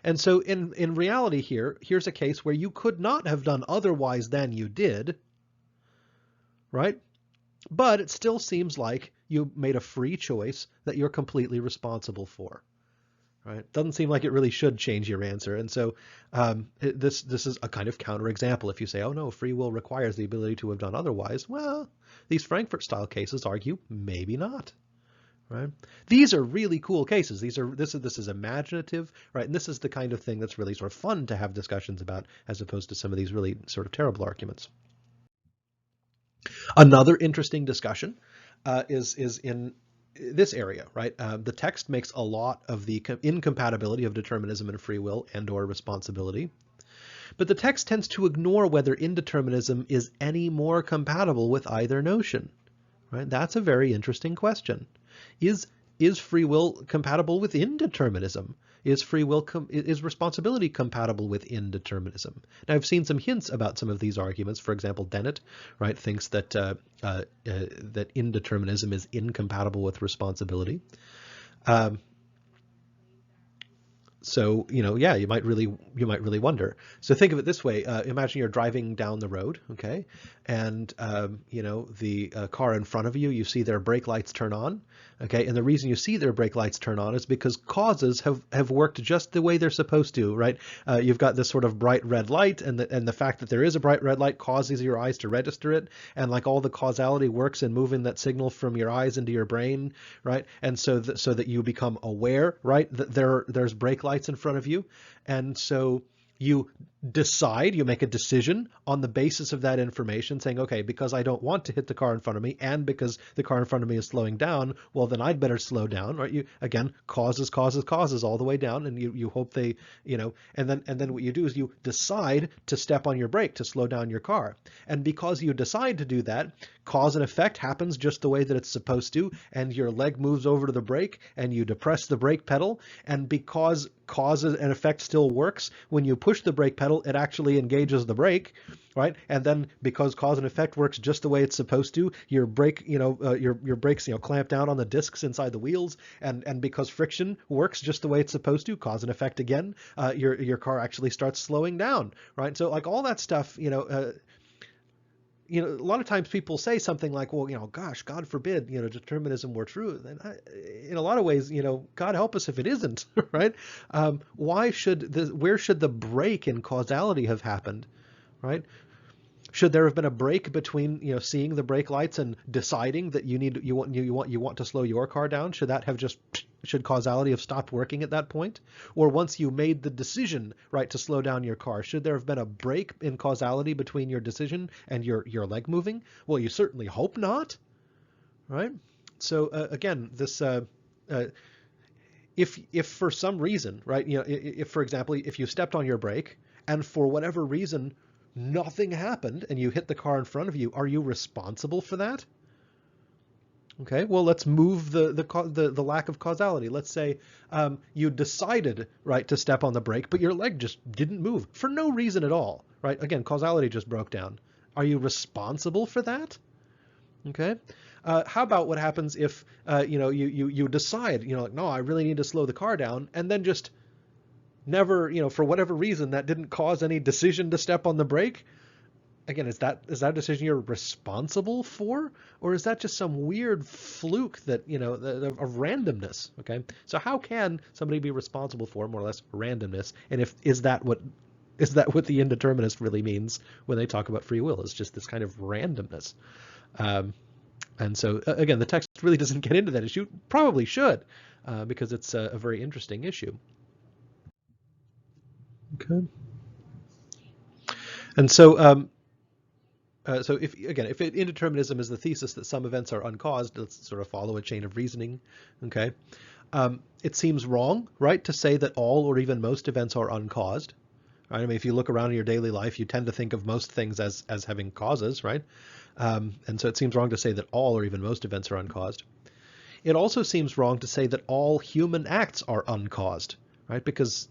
And so in reality here's a case where you could not have done otherwise than you did, right? But it still seems like you made a free choice that you're completely responsible for, right? Doesn't seem like it really should change your answer. And so this is a kind of counterexample. If you say, oh no, free will requires the ability to have done otherwise, well, these Frankfurt-style cases argue maybe not. Right? These are really cool cases. This is imaginative, right? And this is the kind of thing that's really sort of fun to have discussions about, as opposed to some of these really sort of terrible arguments. Another interesting discussion is in this area, right? The text makes a lot of the incompatibility of determinism and free will and/or responsibility, but the text tends to ignore whether indeterminism is any more compatible with either notion. Right? That's a very interesting question. Is is free will compatible with indeterminism? Is free will is responsibility compatible with indeterminism? Now, I've seen some hints about some of these arguments. For example, Dennett, right, thinks that that indeterminism is incompatible with responsibility. Um, So, yeah, you might really wonder. So think of it this way. Imagine you're driving down the road, okay? And, the car in front of you, you see their brake lights turn on, okay? And the reason you see their brake lights turn on is because causes have worked just the way they're supposed to, right? You've got this sort of bright red light, and the fact that there is a bright red light causes your eyes to register it, and like all the causality works in moving that signal from your eyes into your brain, right? And so that you become aware, right, that there's brake lights in front of you. And so you make a decision on the basis of that information, saying, okay, because I don't want to hit the car in front of me, and because the car in front of me is slowing down, well, then I'd better slow down, right? You, again, causes all the way down, and you hope they, and then what you do is you decide to step on your brake to slow down your car. And because you decide to do that, cause and effect happens just the way that it's supposed to, and your leg moves over to the brake, and you depress the brake pedal, and because cause and effect still works, when you push the brake pedal, it actually engages the brake, right? And then because cause and effect works just the way it's supposed to, your brake, your brakes, clamp down on the discs inside the wheels, and because friction works just the way it's supposed to, cause and effect again, your car actually starts slowing down, right? So like all that stuff, a lot of times people say something like, well, gosh, God forbid, determinism were true. And in a lot of ways, God help us if it isn't, right? Where should the break in causality have happened, right? Should there have been a break between, seeing the brake lights and deciding that you want to slow your car down? Should causality have stopped working at that point? Or once you made the decision, right, to slow down your car, should there have been a break in causality between your decision and your leg moving? Well, you certainly hope not, right? So again, this if for some reason, right, if for example, if you stepped on your brake and for whatever reason nothing happened and you hit the car in front of you, are you responsible for that? Okay, well, let's move the lack of causality. Let's say you decided, right, to step on the brake, but your leg just didn't move for no reason at all, right? Again, causality just broke down. Are you responsible for that? Okay. How about what happens if you decide, like, no, I really need to slow the car down, and then just never, for whatever reason, that didn't cause any decision to step on the brake? Again, is that a decision you're responsible for, or is that just some weird fluke that, of randomness? Okay, so how can somebody be responsible for more or less randomness? And is that what the indeterminist really means when they talk about free will? It's just this kind of randomness. And so again, the text really doesn't get into that issue. Probably should, because it's a very interesting issue. Okay. And so if indeterminism is the thesis that some events are uncaused, let's sort of follow a chain of reasoning. Okay, it seems wrong, right, to say that all or even most events are uncaused. Right? I mean, if you look around in your daily life, you tend to think of most things as having causes, right? And so it seems wrong to say that all or even most events are uncaused. It also seems wrong to say that all human acts are uncaused, right? Because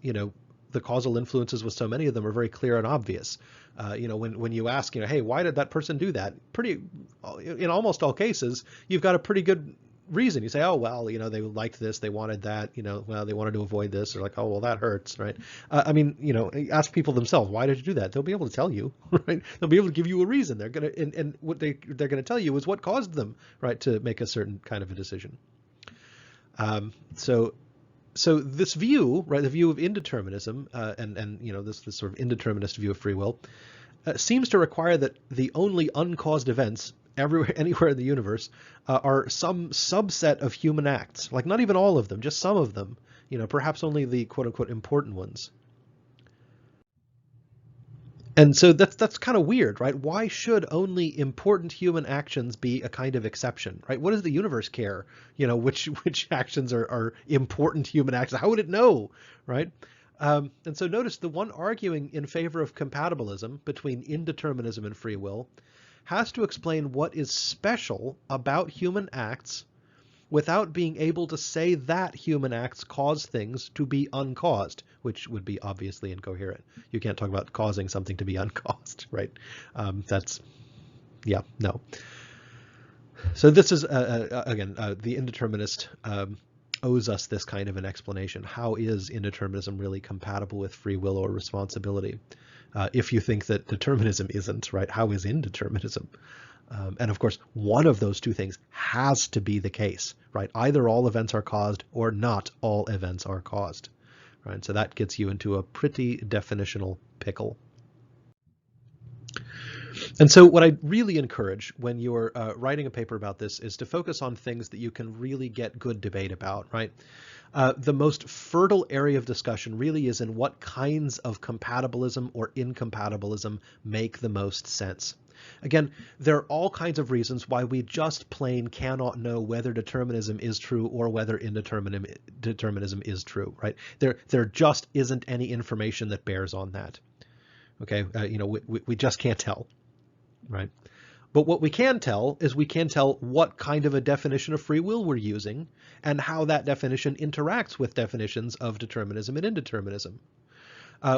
the causal influences with so many of them are very clear and obvious. When you ask, hey, why did that person do that? In almost all cases, you've got a pretty good reason. You say, oh, well, they liked this, they wanted that, well, they wanted to avoid this, or like, oh, well, that hurts, right? Ask people themselves, why did you do that? They'll be able to tell you, right? They'll be able to give you a reason. They're gonna, and what they're gonna tell you is what caused them, right, to make a certain kind of a decision. So this view, right, the view of indeterminism, and this sort of indeterminist view of free will, seems to require that the only uncaused events anywhere in the universe are some subset of human acts, like not even all of them, just some of them, perhaps only the quote unquote important ones. And so that's kind of weird, right? Why should only important human actions be a kind of exception, right? What does the universe care, which actions are important human actions? How would it know, right? And so notice the one arguing in favor of compatibilism between indeterminism and free will has to explain what is special about human acts without being able to say that human acts cause things to be uncaused, which would be obviously incoherent. You can't talk about causing something to be uncaused, right? That's, yeah, no. So this is, again, the indeterminist owes us this kind of an explanation. How is indeterminism really compatible with free will or responsibility? If you think that determinism isn't, right, how is indeterminism? And of course, one of those two things has to be the case, right? Either all events are caused or not all events are caused, right? So that gets you into a pretty definitional pickle. And so what I really encourage when you're writing a paper about this is to focus on things that you can really get good debate about, right? The most fertile area of discussion really is in what kinds of compatibilism or incompatibilism make the most sense. Again, there are all kinds of reasons why we just plain cannot know whether determinism is true or whether indeterminism is true, right? There just isn't any information that bears on that. Okay, we just can't tell, right? But what we can tell is we can tell what kind of a definition of free will we're using and how that definition interacts with definitions of determinism and indeterminism.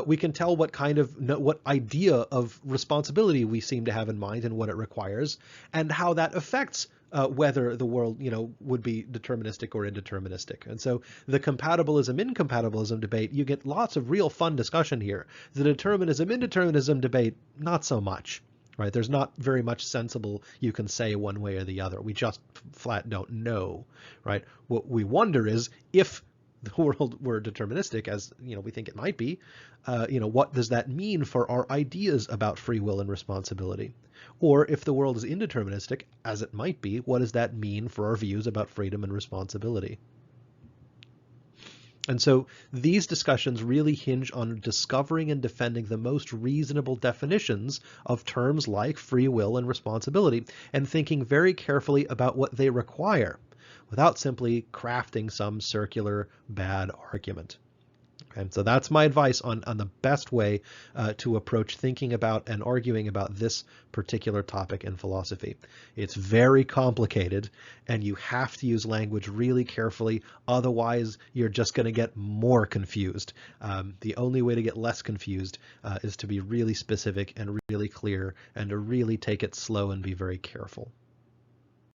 We can tell what idea of responsibility we seem to have in mind and what it requires, and how that affects whether the world, would be deterministic or indeterministic. And so the compatibilism-incompatibilism debate, you get lots of real fun discussion here. The determinism-indeterminism debate, not so much. Right? There's not very much sensible you can say one way or the other. We just flat don't know, right? What we wonder is if the world were deterministic, as we think it might be, what does that mean for our ideas about free will and responsibility? Or if the world is indeterministic, as it might be, what does that mean for our views about freedom and responsibility? And so these discussions really hinge on discovering and defending the most reasonable definitions of terms like free will and responsibility, and thinking very carefully about what they require, without simply crafting some circular bad argument. Okay, so that's my advice on the best way to approach thinking about and arguing about this particular topic in philosophy. It's very complicated, and you have to use language really carefully. Otherwise, you're just going to get more confused. The only way to get less confused is to be really specific and really clear, and to really take it slow and be very careful.